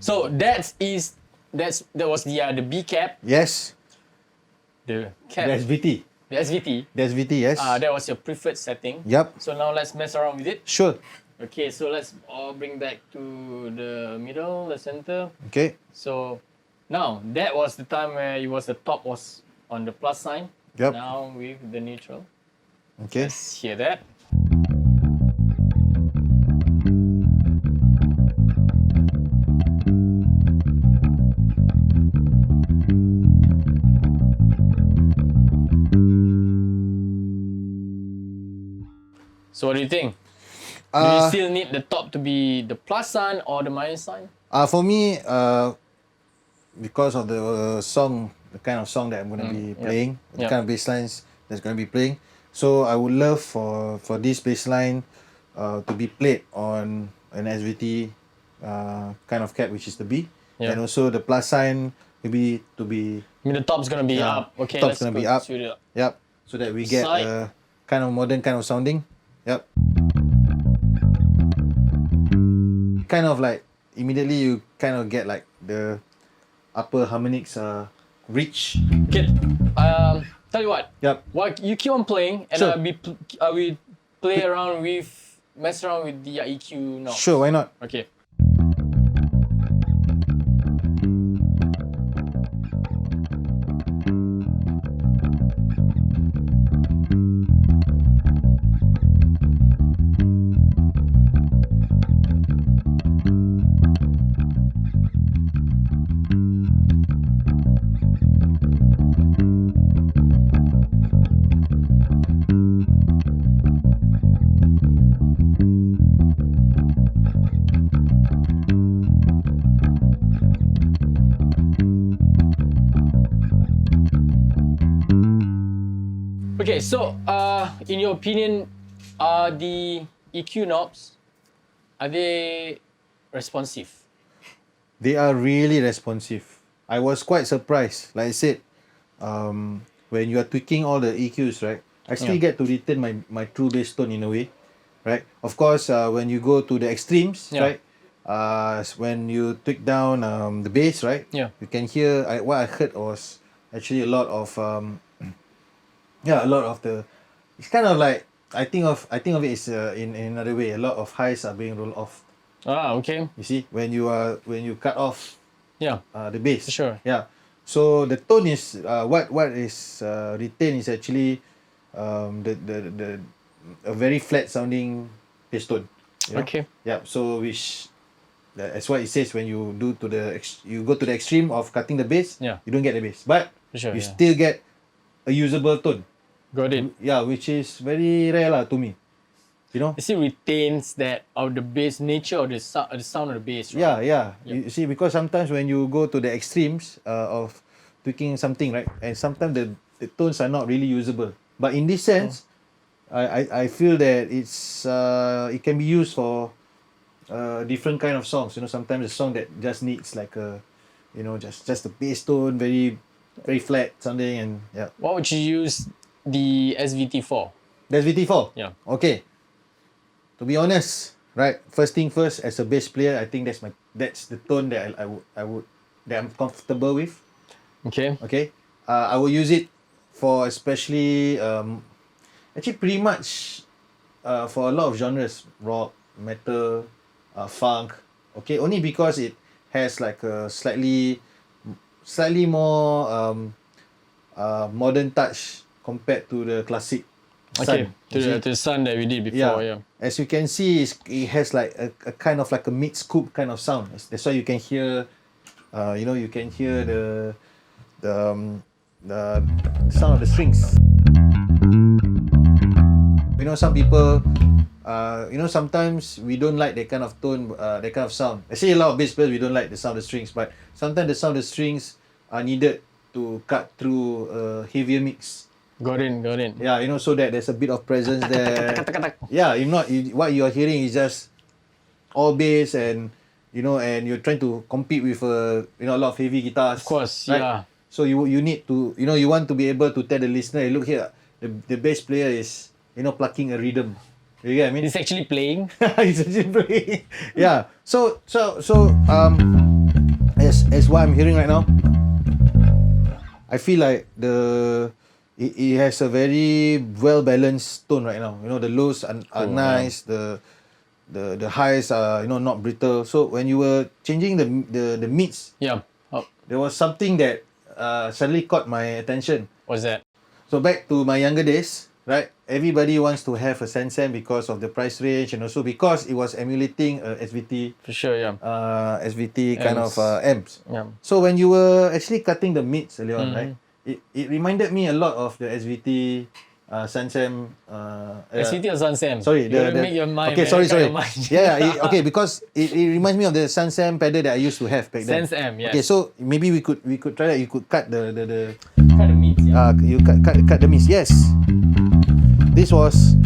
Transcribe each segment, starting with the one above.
So that was the B cap. Yes. The cap. The SVT. The SVT. The SVT, yes. That was your preferred setting. Yep. So now let's mess around with it. Sure. Okay, so let's all bring back to the middle, the center. Okay. So now that was the time where the top was on the plus sign. Yep. Now with the neutral. Okay. Let's hear that. So what do you think? Do you still need the top to be the plus sign or the minus sign? For me, because of the song, the kind of song that I'm going to be playing, the kind of bass lines that's going to be playing, so I would love for this bass line to be played on an SVT kind of cap, which is the B, and also the plus sign maybe to be. I mean, the top's going to be up. Okay, top's going to be up. Yep. So that we get Side. kind of modern kind of sounding. Yep. Kind of like immediately you kind of get like the upper harmonics rich. Okay. Tell you what. Yep. Well, you keep on playing, and Sure. we play around mess around with the EQ knobs. Sure, why not? Okay. Okay, so in your opinion, are the EQ knobs, are they responsive? They are really responsive. I was quite surprised. Like I said, when you are tweaking all the EQs, right, I still get to retain my true bass tone in a way, right? Of course, when you go to the extremes, right, when you tweak down the bass, right, you can hear what I heard was actually a lot of it's kind of like I think of it is in another way. A lot of highs are being rolled off. Ah, okay. You see, when you cut off the bass. Sure. Yeah. So the tone is what is retained is actually the a very flat sounding bass tone. You know? Okay. Yeah. So that's why it says when you go to the extreme of cutting the bass, you don't get the bass, but you still get a usable tone. Got it. Yeah, which is very rare to me. You know? It still retains that of the bass nature of the sound of the bass, right? Yeah. You see, because sometimes when you go to the extremes of tweaking something, right, and sometimes the tones are not really usable. But in this sense, I feel that it can be used for different kind of songs. You know, sometimes a song that just needs like just the bass tone, very very flat sounding, and What would you use the SVT for? The SVT4? Yeah. Okay. To be honest, right, first thing first, as a bass player, I think that's the tone that that I'm comfortable with. Okay. Okay. I will use it for especially actually pretty much for a lot of genres, rock, metal, funk. Okay, only because it has like a slightly more modern touch compared to the classic Okay, Sun. to the Sun that we did before, As you can see, it has like a kind of like a mid scoop kind of sound. That's why you can hear, you can hear the sound of the strings. You know, some people, sometimes we don't like that kind of tone, that kind of sound. I see a lot of bass players, we don't like the sound of the strings, but sometimes the sound of the strings are needed to cut through a heavier mix. Got in. Yeah, so that there's a bit of presence there. Yeah, if not, what you're hearing is just all bass, and and you're trying to compete with a lot of heavy guitars. Of course, right? yeah. So you need to you want to be able to tell the listener, look here, the bass player is plucking a rhythm. You get what I mean? It's actually playing. It's actually playing. Yeah. So as what I'm hearing right now, I feel like it has a very well balanced tone right now. You know, the lows are Cool, nice, the highs are, you know, not brittle. So when you were changing the mids, Yeah. Oh, there was something that suddenly caught my attention. what's that? So back to my younger days, right? Everybody wants to have a Sansan because of the price range and also because it was emulating a SVT, For sure, yeah. SVT kind of Amps. amps. Yeah. So when you were actually cutting the mids earlier on, Mhm. right? It reminded me a lot of the SVT, Sansam. SVT or Sunsam? Sorry, you gotta make your mind. Okay, man. sorry. Cut your mind. Okay, because it reminds me of the Sansam pedal that I used to have back then. Sansam, yes. Okay, so maybe we could try that. You could cut the Cut the meats, yeah. you cut the mids. Yes, this was.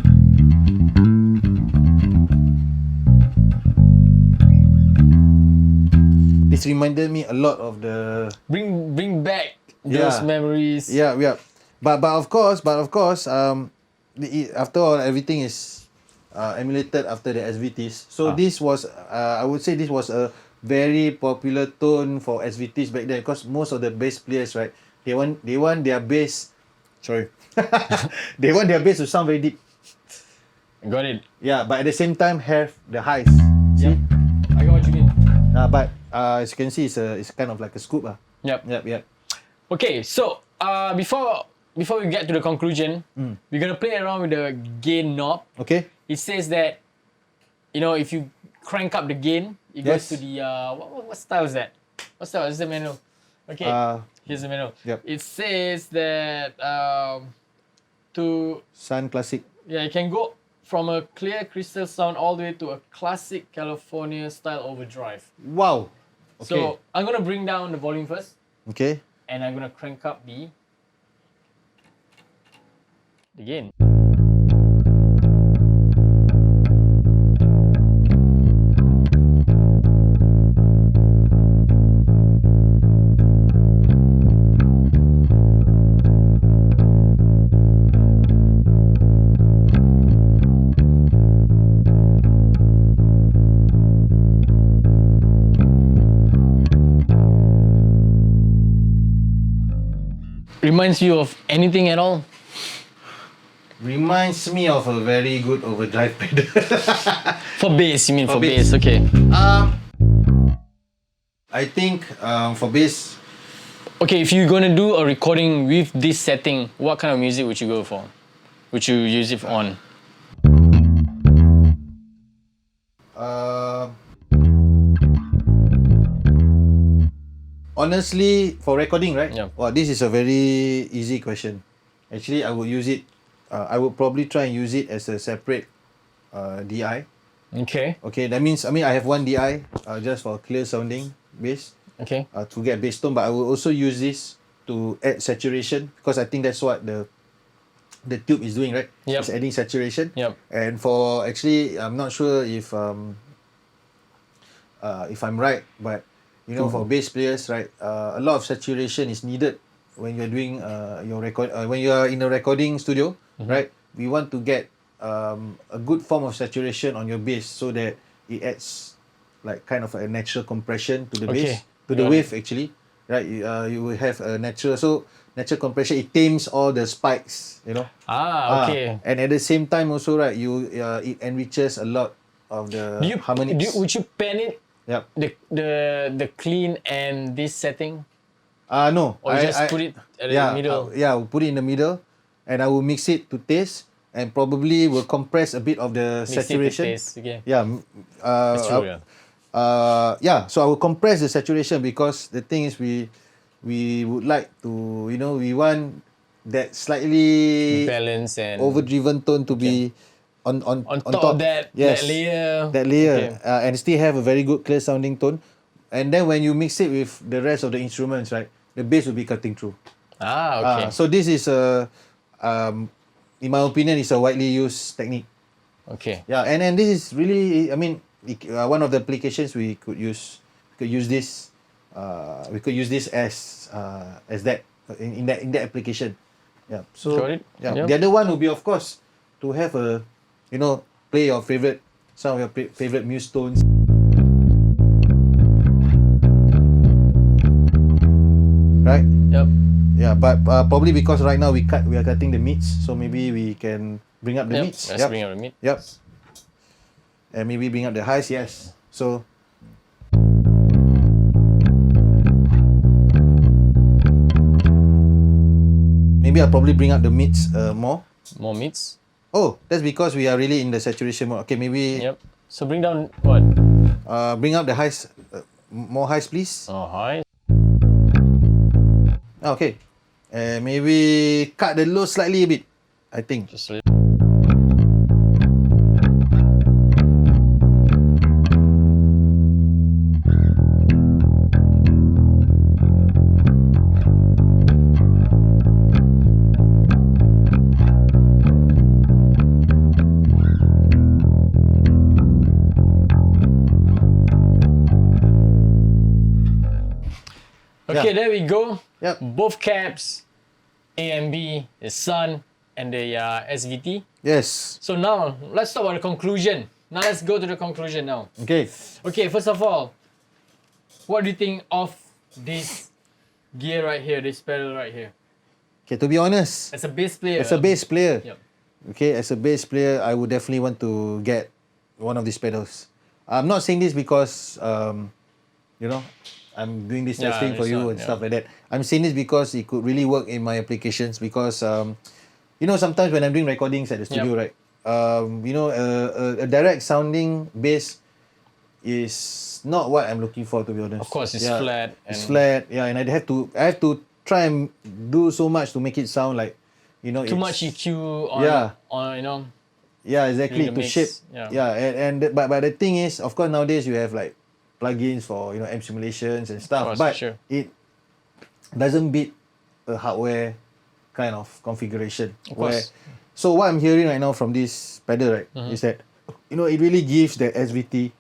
This reminded me a lot of the. Bring back those memories. Yeah. But of course, after all, everything is emulated after the SVTs. So this was, I would say, this was a very popular tone for SVTs back then because most of the bass players, right, they want their bass. Sorry, they want their bass to sound very deep. Got it. Yeah, but at the same time have the highs. See? Yep. I got what you mean. But as you can see, it's kind of like a scoop. Yep. Okay, so before we get to the conclusion, we're gonna play around with the gain knob. Okay. It says that, you know, if you crank up the gain, it goes Yes. to the what style is that? What style is the manual? Okay, here's the manual. Yep. It says that to Sun Classic. it can go from a clear crystal sound all the way to a classic California style overdrive. Wow. Okay. So I'm gonna bring down the volume first, Okay. and I'm gonna crank up the gain. Reminds you of anything at all? Reminds me of a very good overdrive pedal. For bass, you mean? For bass. bass, okay. I think for bass, Okay, if you're gonna do a recording with this setting, what kind of music would you go for? Would you use it on? honestly, for recording, right? Yeah. Well, this is a very easy question. Actually, I would use it. I would probably try and use it as a separate DI. Okay. Okay, that means I have one DI just for clear sounding bass Okay. to get bass tone, but I will also use this to add saturation because I think that's what the tube is doing, right? Yep. It's adding saturation. Yep. And for actually, I'm not sure if I'm right, but you know, for bass players, right, a lot of saturation is needed when you're doing your record when you are in a recording studio, right? We want to get a good form of saturation on your bass so that it adds like kind of a natural compression to the Okay. bass, to the wave actually, right? You will have a natural compression. It tames all the spikes, you know. Okay. And at the same time also, right, it enriches a lot of the harmonics. Would you pen it? Yep. The clean and this setting? No. Or you just put it at the middle? We'll put it in the middle, and I will mix it to taste, and probably will compress a bit of the Mix it to saturation. taste, okay. Yeah. That's true, yeah. So I will compress the saturation because the thing is we would like to, you know, we want that slightly Balance and overdriven tone to be on top of that, yes, that layer. and still have a very good clear sounding tone. And then when you mix it with the rest of the instruments, right, the bass will be cutting through. Okay. So this is in my opinion, is a widely used technique. Okay. Yeah, and this is really, one of the applications we could use this. We could use this as that in that application. Yeah. So Got it. yeah. Yep. The other one would be, of course, to have a, you know, play your some of your favorite muse tones. Right? Yep. Yeah, but probably because right now we are cutting the mids, so maybe we can bring up the mids. Let's bring up the mid. Yep. And maybe bring up the highs, yes. So maybe I'll probably bring up the mids more. More mids. Oh, that's because we are really in the saturation mode. Okay, maybe Yep. So bring down what? bring up the highs, more highs, please. Oh, high. Okay. Maybe cut the low slightly a bit, I think. Just a little. Okay, there we go. Yep. Both caps, A and B, the sun and the SVT. Yes. So now, let's talk about the conclusion. Now let's go to the conclusion now. Okay. Okay, first of all, what do you think of this gear right here, this pedal right here? Okay, to be honest, As a bass player. as a bass player, Yep. okay, as a bass player, I would definitely want to get one of these pedals. I'm not saying this because, you know, I'm doing this Yeah, testing for this you one, and stuff like that. I'm saying this because it could really work in my applications because, you know, sometimes when I'm doing recordings at the studio, right, you know, a direct sounding bass is not what I'm looking for, to be honest. Of course, it's flat. It's flat, yeah, and I have to try and do so much to make it sound like, you know, Too it's, much EQ on, Yeah. on, you know. Yeah, exactly, in the to mix, shape. yeah. But the thing is, of course, nowadays you have like plugins for, you know, amp simulations and stuff. course, But sure. it doesn't beat a hardware kind of configuration. Of course. So what I'm hearing right now from this pedal, right, is that, you know, it really gives that SVT,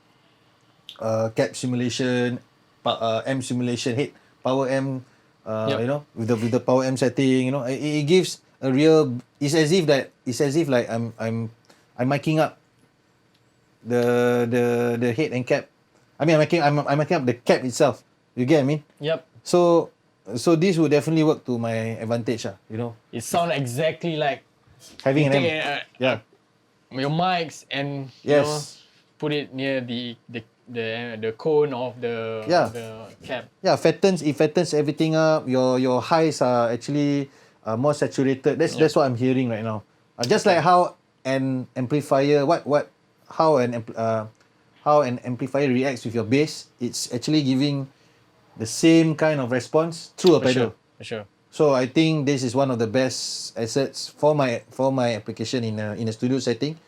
cap simulation, amp simulation, power amp, Yep. you know, with the power amp setting, you know, it gives a real. It's as if like I'm miking up the head and cap. I mean, I'm miking up the cap itself. You get what I mean? Yep. So this would definitely work to my advantage, you know, It sounds exactly like having you an take amp. Yeah. your mics and you know, Yes. put it near the cone of the, Yeah. of the cap. Yeah, it fattens everything up. Your highs are actually more saturated. That's what I'm hearing right now. Just like how an amplifier, how an amplifier reacts with your bass, it's actually giving the same kind of response through a pedal. For sure. So I think this is one of the best assets for my application in a studio setting.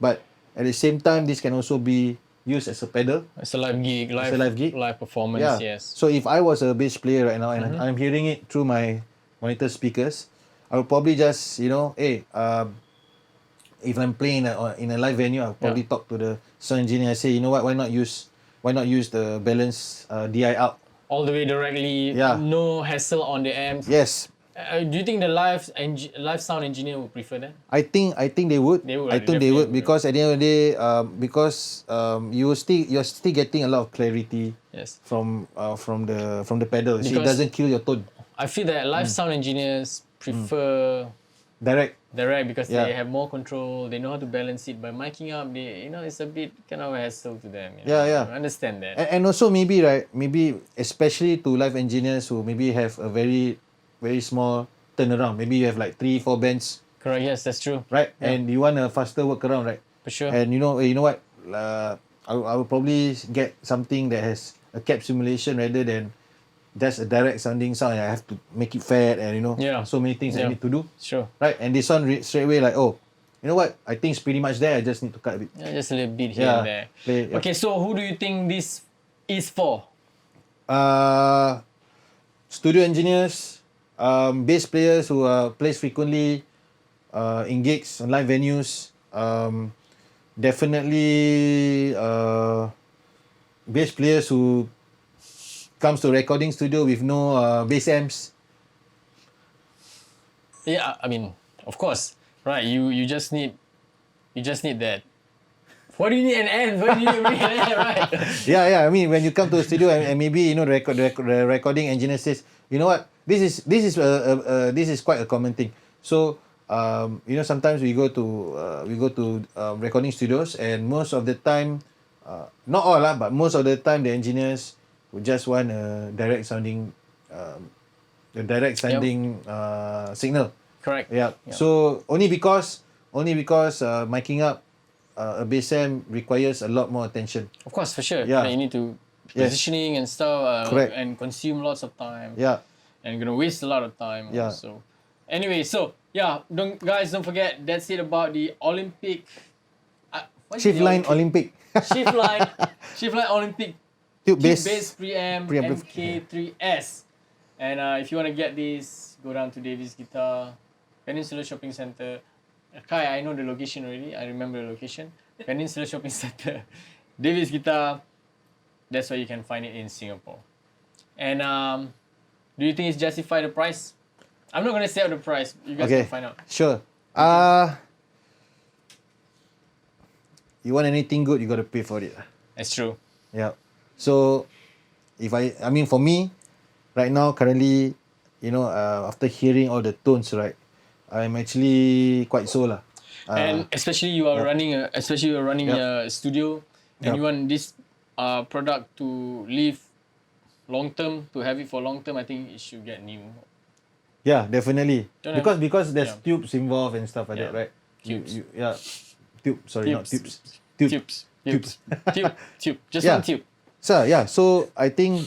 But at the same time, this can also be used as a pedal. It's a live gig, It's a live gig. live performance. Yeah. Yes. So if I was a bass player right now and I'm hearing it through my monitor speakers, I would probably just, you know, if I'm playing in a live venue, I'll probably talk to the sound engineer and say, you know what, why not use the balance DI out? All the way directly. Yeah. No hassle on the amps. Yes. Do you think the live sound engineer would prefer that? I think they would. They would, I think they definitely would would. because at the end of the day, you're still getting a lot of clarity Yes. from the pedal. So it Because- doesn't kill your tone. I feel that live sound engineers prefer Direct. because Yeah. they have more control. They know how to balance it. By miking up, it's a bit kind of a hassle to them. You know? Yeah. I understand that. And also maybe especially to live engineers who maybe have a very, very small turnaround. Maybe you have like 3-4 bands, Correct. Yes, that's true. right? Yeah. And you want a faster workaround, right? For sure. And you know what? I will probably get something that has a cap simulation rather than just a direct sounding sound. I have to make it fat and so many things I Yeah. need to do, Sure. right? And this one straight away like, oh, you know what? I think it's pretty much there. I just need to cut a bit. Yeah, just a little bit here Yeah. and there. Play, yeah. Okay, so who do you think this is for? Studio engineers, bass players who plays frequently in gigs on live venues. Definitely bass players who comes to recording studio with no bass amps. Yeah, I mean, of course, right? You just need that What do you need an end? What do you need an end, right? Yeah. I mean, when you come to a studio and maybe you know the recording engineer says, you know what, this is quite a common thing. So you know, sometimes we go to recording studios, and most of the time, not all but most of the time the engineers would just want a direct sounding signal. Correct. Yeah. Yep. So only because miking up a bass amp requires a lot more attention. Of course, for sure. Yeah. You need to Yes. positioning and stuff, Correct. and consume lots of time. Yeah. And gonna waste a lot of time. Yeah. Also. Anyway, so yeah, don't forget. That's it about the Olympic. What's Shift the line Olympic. Shift line Olympic Tube bass bass. preamp Preamplifier. MkIIIS. And if you want to get this, go down to Davis Guitar, Peninsula Shopping Center. Kai, I know the location already. I remember the location. Peninsula Shopping Center, Davis Guitar. That's where you can find it in Singapore. And do you think it's justified the price? I'm not gonna say out the price. You guys Okay. can find out. Sure. You want anything good, you gotta pay for it. That's true. Yeah. So if I mean for me, right now currently, you know, after hearing all the tones, right, I'm actually quite sold lah. And especially you are running a studio, and you want this product to live long term, to have it for long term. I think it should get new. Yeah, definitely. Don't Because there's tubes involved and stuff like that, right? Tubes. Not tubes. Tube. Just Yeah. one tube. So yeah, so I think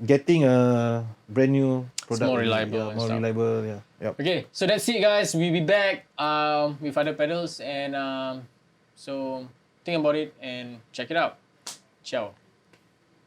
getting a brand new product more reliable yeah, and more stuff. reliable. Yeah. Yep. Okay, so that's it, guys. We'll be back with other pedals, and so think about it and check it out. Ciao.